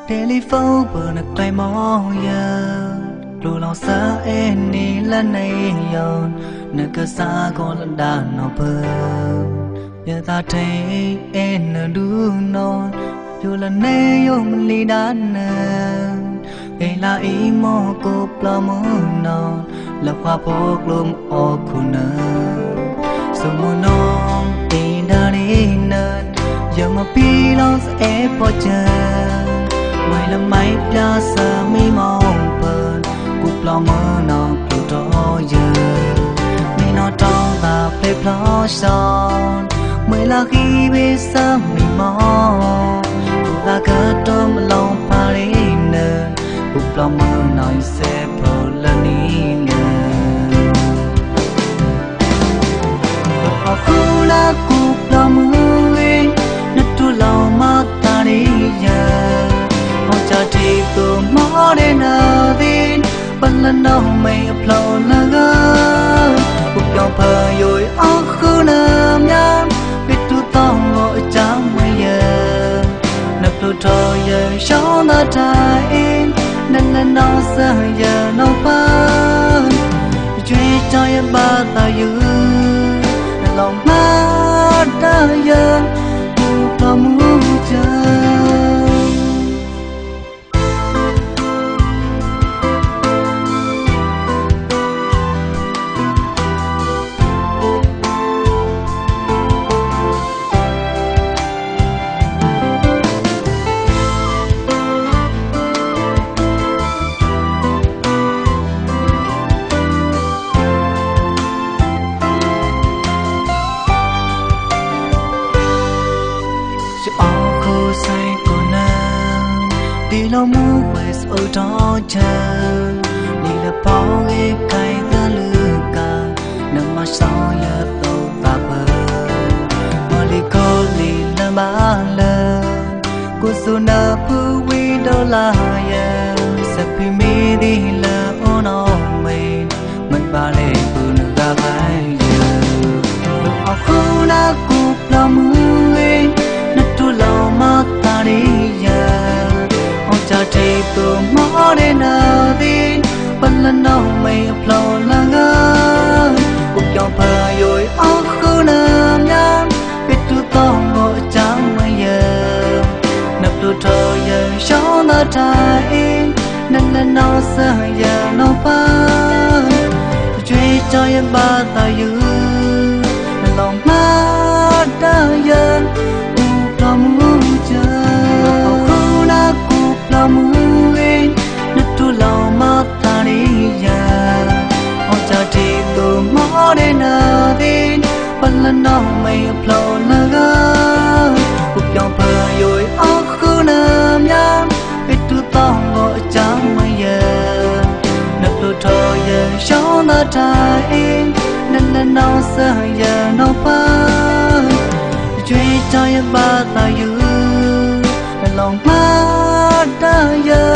telephone bờ nè tay mò ya lù lòng xa em ni lần này yon nè cơ xa con lần đàn nó bờ giờ ta thấy em nè đu non dù lần này yo mình li đàn nè ngày là ý mò cô pla mò non là khoa bốc lùm ô khu nè sum mò non tin đã đi nè giờ mà pi lòng sẽ bỏ chân mày là máy pla sa mi mong bờn cục lo mơ nó kiểu đó giờ mi nó trong ta play plo son mày là khi biết sa mi mong ta cất trong lòng Paris nè cục lo mơ nói sẽ pro lần đi nè họ cứ là cục lo mơ nét tu lòng mà ta đi giờ cha đi từ mỏ đến ở tin ban lần đầu mày upload là gơ cuộc dòng phơi rồi áo khứ nơm nhám biết tu tao ngồi trắng mày giờ nấp tu trôi giờ gió nó trái nên lần nó giờ giờ nó phơi truy cho em ba ta dư lòng má ta giờ cuộc lòng muốn chờ đi lo mua về ở đó chờ đi là bao cái cây ta lừa cả nằm mà sao giờ tàu ta bờ mà đi cô đi là ba lơ cô su na phu vi đâu là ya sẽ bị mi đi là ô nó mình ba lê phu nữ ga vai giờ lúc họ khu na cục lo mưa nát tu lo mà ta đi giờ cha đi từ mỏ đến ở tin ban lần đầu mày upload là ngơ cuộc dòng phơi rồi áo khứ nơm nhám biết tu tao ngồi trắng mày giờ nấp tu trôi giờ gió nó trái nên lần nó giờ giờ nó phơi truy cho em ba ta dư lòng má ta giờ lòng muốn chờ lo mưa nét tu lòng mà ta đi giờ họ cha đi từ mỏ đến ở tin ban lần đầu mày upload là gơ cuộc dòng phơi rồi áo khứ nơm nhám biết tu tao ngồi trắng mày giờ nấp tu trôi giờ gió nó trái nên lần nào giờ giờ nó phơi truy cho em ba ta dư lòng má ta giờ